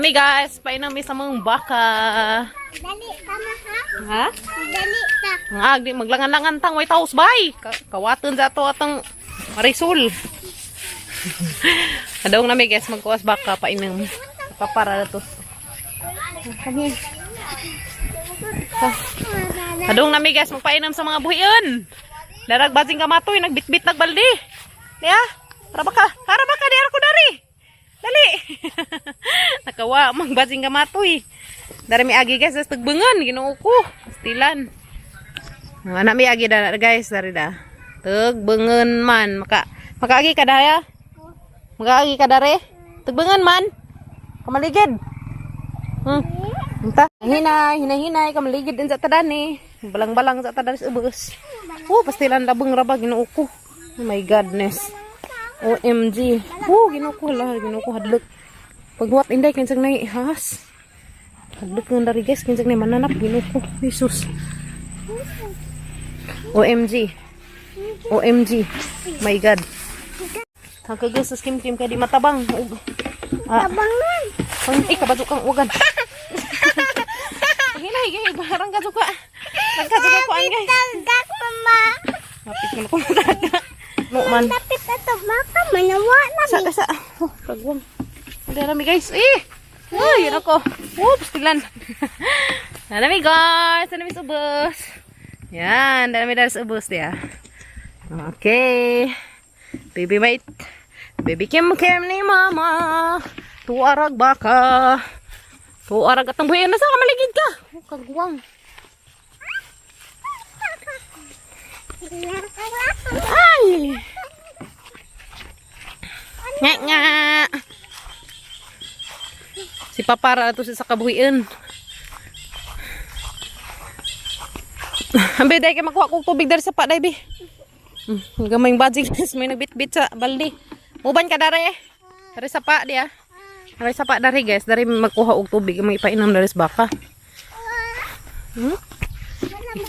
Nami guys, painom sa mong baka. Dali ka na Ha? ha? Dali ka. Nga, di maglangan-langan tang white house bay. Kawaton sa to atong Marisol. Adong nami guys, magkuwas baka painom. Papara to. Adong nami guys, magpainom sa mga buhiyon. Darag basing kamatoy, nagbitbit nagbaldi. Diya? Harabaka di ako dari. Dali. Nakawa mang basing kamatoy. Dari mi agi guys, tagbengan Ginoo ko. Stilan. Ana mi agi da guys, dari da. Tagbengan man, makaagi ka daya. Makaagi ka dari. Tagbengan man. Kamaligid. Entah. Hinay kamaligid din sa tadani. Balang-balang sa tadani sa ubos. Pastilan labeng rabag Ginoo ko. Oh my godness. OMG. Ginoo ko lah, Ginoo ko hadlok. Pagbuat inday kinsang nay has. Hadlok ng dari guys, kinsang nay mananap Ginoo ko. Jesus. OMG. OMG. My God. Hanggang sa skim-kim kay di matabang. Tabangan. Kabadok kang ugan. Hinay, barang kaduka. Nagkaduka ko ang guys. Tagak mama. Napit mo ko mataga. Man. Lapit na to baka manawa na. Sa. Kagwang. Hindi rami guys. Yun ako. Stilan. Dami guys. Dami subos. Yan. Dami dari subos dia. Okay. Baby wait. Baby Kim ni mama. Tuarag baka. Tuarag atang buhay. Nasa ka maligid ka. Kagwang. Ay! Nga! Si Papara ito sa kabuhian. Ambe, dahil kayo makuha kong tubig dari sa pa, dahil, be. Gamayng budget. May nagbit-bit sa baldi. Uban ka dari eh. Dari sa pa, di ah. Dari sa pa, dari guys. Dari magkuha og tubig. May ipainom dari sa baka.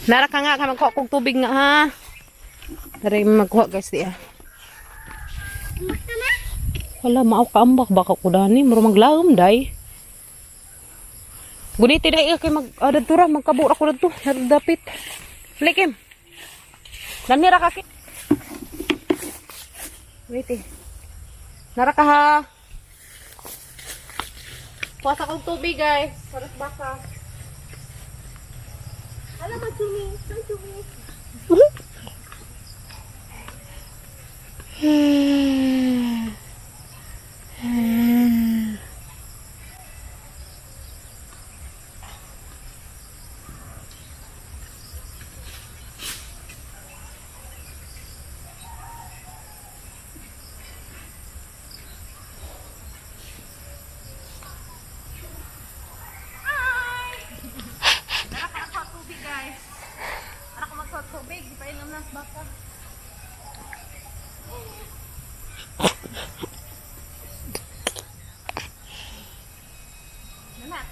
Nara ka nga ka magkuha kong tubig nga ha. Dari magkuha guys di ah. Wala maaw ka ambak baka ko dani muro maglawom day. Guniti day kay mag adtura magkabura ko dito dapit. Flikim. Danira ka kit. Wait. Nara ka ha. Puasa kong tubig guys. Para sa baka. Alam mo chumi, chumi.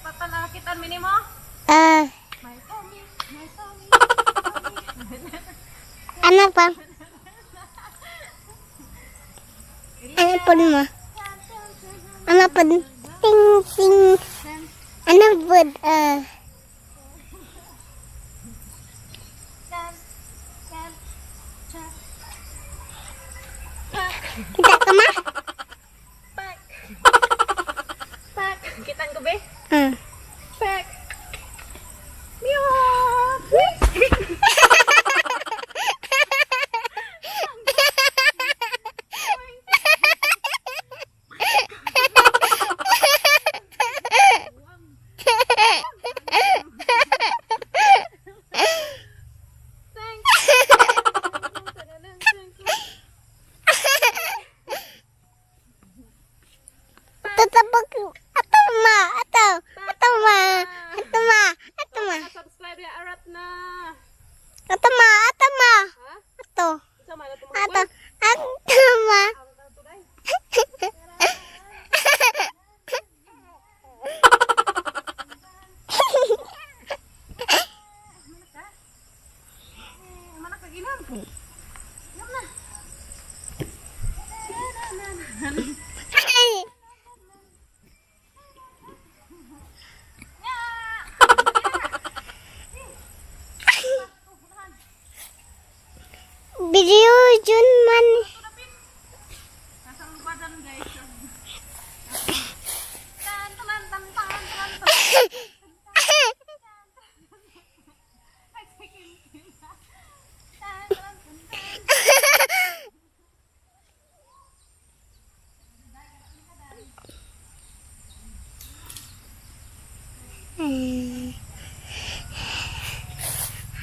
Patalakitan minimo? My tummy. Ano pa? Ano pa mo? Ano pa? Ting ting. Ano pa? Kita ka ma? Pak. Kitan ko be? Pak.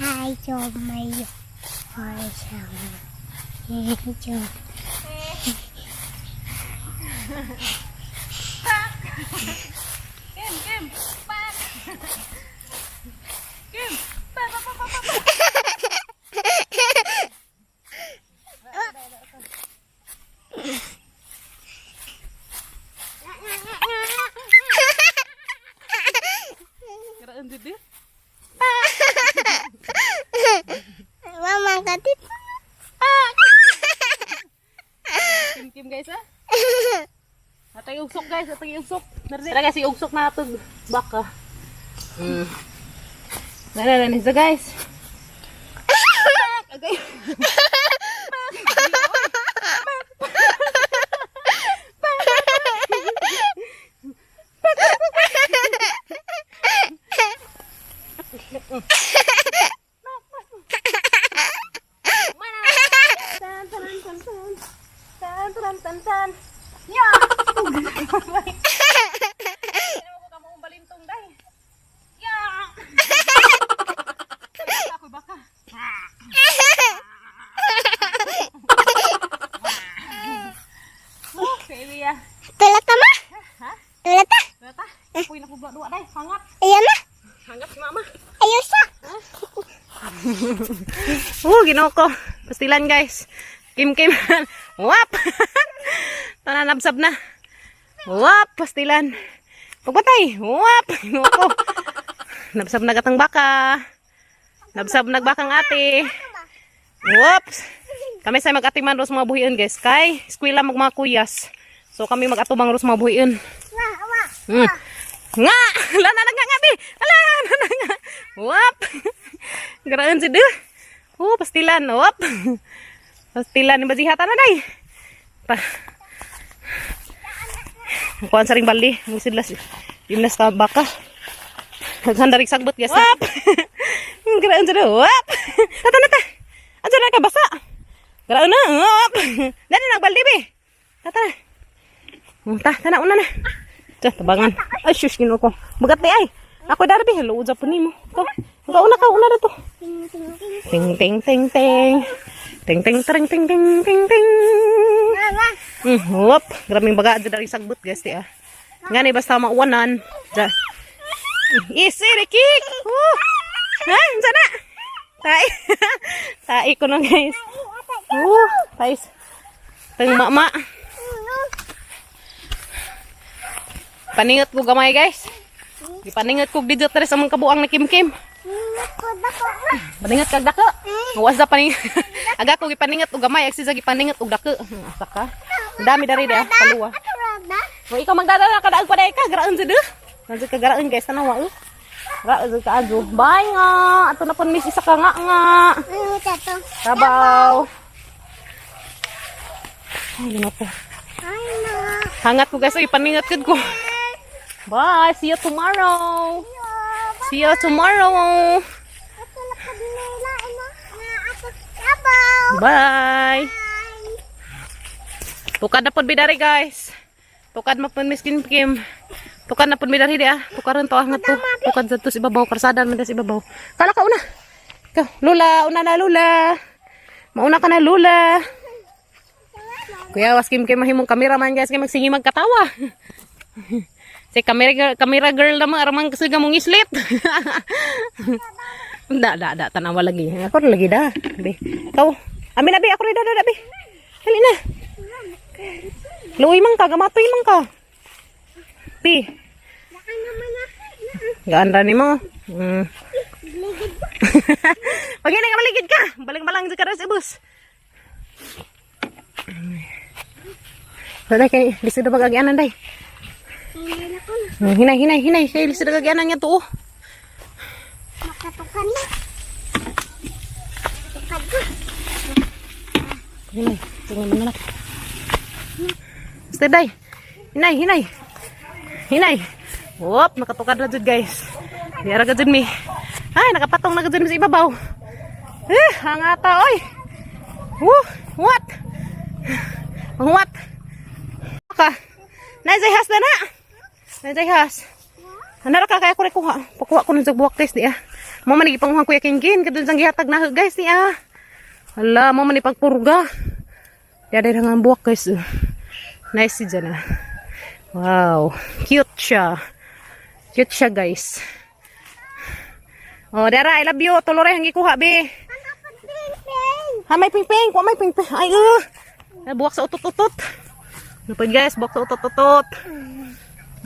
Hai Jomay. Hai Jomay. Hai Jomay. Kim, Kim, pak. Kim, pak, pak, pak, pak, pak. Geraan dede. Mama katit. Kim, Kim guys ah. Atay usok guys, atay usok. Tara guys, usok na ito baka. Nara na guys. Okay. Tan. Ya. Ini mo kamu balintong dai. Ya. Ako baka. Baby ya. Tulat ka ma? Ha? Tulat ka? Berata? Puy na kubla dua dai, hangat. Ayan na. Hangat si mama. Ayos sa. Ginoo ko. Pastilan guys. Kim Kim. Wap. Tananabsab na. Wap, pastilan. Pagbatay. Wap. Ginoo ko. Nabsab na gatang baka. Nabsab nagbakang ate. Whoops. Kami sa mag-atiman ros mga buhiin guys. Kay eskwela mag mga kuyas. So kami mag-atubang ros mga buhiin. Nga! Lana na nga bi! Lana na nga! Wap! Garaan si de. Pastilan. Wap! Pastilan ni bazihatan na day. Kuan saring baldi. Musidlas. Dimnas ka baka. Naghandarik sagbot guys. Wap! Garaan si de. Wap! Tata na ta. Andiyan na ka basa. Garaan na. Wap! Dali nagbaldi bi. Tata na. Tana una na. Diyan, tabangan. Ay, shush, ginoo ko. Bagat na ay. Ako darbi. Hello, uza po ni mo. Una na to. Ting, ting, ting, ting. Ting, ting, ting, ting, ting, ting, ting. Wop. Graming baga. Diyan dari sagbot, guys. Nga ni, basta mauwanan. Diyan. Easy, Rikik. Ha? Diyan na. Tai. Tai ko na, guys. Tais. Teng mama. Paningat ko gamay guys. Gipaningat ko dito sa mga kabuang na Kim Kim. Paningat kag dako. Ngawas da paningat. Aga ko gipaningat og gamay, agsi sa gipaningat og dako. Asa ka? Dami dari dia paluwa. O ikaw magdadala ka daag pa day ka, garaan sa de. Nanti ka garaan guys tanawa. Garaan ka ajo. Bye nga. Ato na pon miss isa ka nga nga. Tabaw. Ay ginoo. Hangat ko guys, ipaningat kid ko. Bye. See you tomorrow. See you tomorrow. Bye. Tukad na po bidari guys. Tukad na po Miss Kim Kim. Tukad na po bidari dia. Tukaran to hangat to. Tukad sa to si babaw. Karsada man si babaw. Kala ka una. Ikaw. Lula. Una na Lula. Mauna ka na Lula. Kuya, was Kim Kim mahimong cameraman guys. Kaya magsingi magkatawa. Si camera girl naman aramang kasi gamong islit. Da tanawa lagi. Ako lagi da. Bi. Ikaw. Amin na bi ako rin da bi. Dali na. Luoy man ka, gamatoy man ka. Bi. Gaanda ni mo. Pag hindi ka maligid ka, baling-balang ka rin sa bus. Wala kay lisod na bagagyanan day. Hinay. Kay lisod na bagagyanan niya to. Makatukan na. Tukad ko. Hinay. Tingnan mo na. Stay day. Hinay. Wop, nakatukad na dyan guys. Diara ka dyan mi. Ay, nakapatong na ka dyan mi sa ibabaw. Hangata oy. What? What? Ka. Naizay has na. Naizay has. Hanara ka kaya ko rin kuha. Pakuha ko ng buwak test di ah. Mo man ipanghuang Kuya Kinggin kadun sang gihatag na guys niya. Hala, mo man ipagpurga. Dada nga ang buwak guys. Nice si Jana. Wow, cute siya. Cute siya guys. Oh, Dara, I love you. Tulore ang gikuha be. Ha, may pingping. Kuha may pingping. Ay, buwak sa utot-utot. Napad guys, buwak sa utot-utot.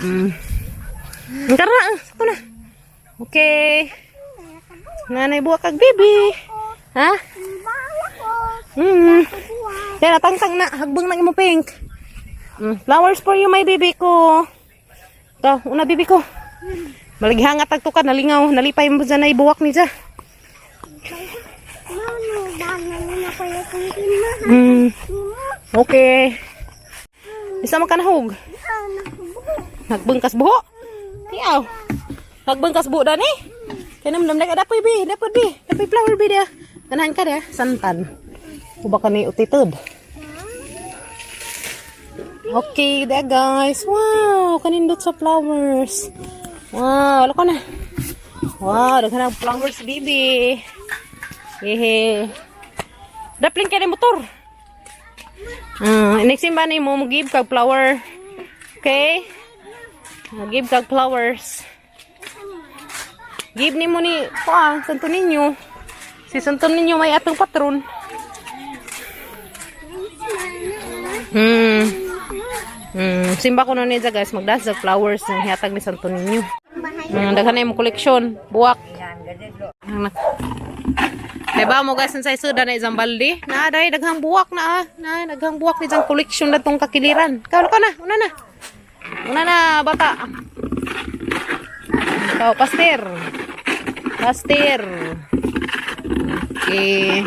Ang kara, ito na. Okay. Nanay buwak kag baby. Ha? Yan, natangtang na. Hagbang na mo pink. Flowers for you, my baby ko. Ito, una baby ko. Malighangat tagtukan, nalingaw. Nalipay mo dyan na ibuwak ni dyan. Okay. Isa man ka nahog. Nagbengkas buho. Tiyaw. Nagbengkas buho dan eh. Kanam-nam na ka dapoy bi. Dapoy flower bi dia. Ganahan ka dia. Santan. Kuba ka ni utitod. Okay, there guys. Wow, kanindot sa flowers. Wow, lako na. Wow, daghan ang flowers bibi. Hehe. Dapling ka ni motor. Next time ba ni mo give kag flower. Okay? Give kag flowers. Give ni mo ni Santo Niño. Si Santo Niño may atong patron. Simba ko na niya guys, magdas sa flowers ng hiatag ni Santo Niño. Daghan na yung koleksyon, buwak. Diba mo guys, sa isuda na isang baldi. Na, dahi, daghang buwak na daghang buwak ni isang koleksyon na itong kakiliran. Kawalo ka na, una na, bata. Ikaw, pastir. Okay.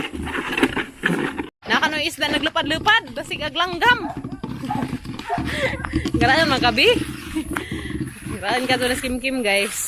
Nakano isda naglupad-lupad, basig aglanggam. Garaan mga kabi. Garaan ka to na kim-kim guys.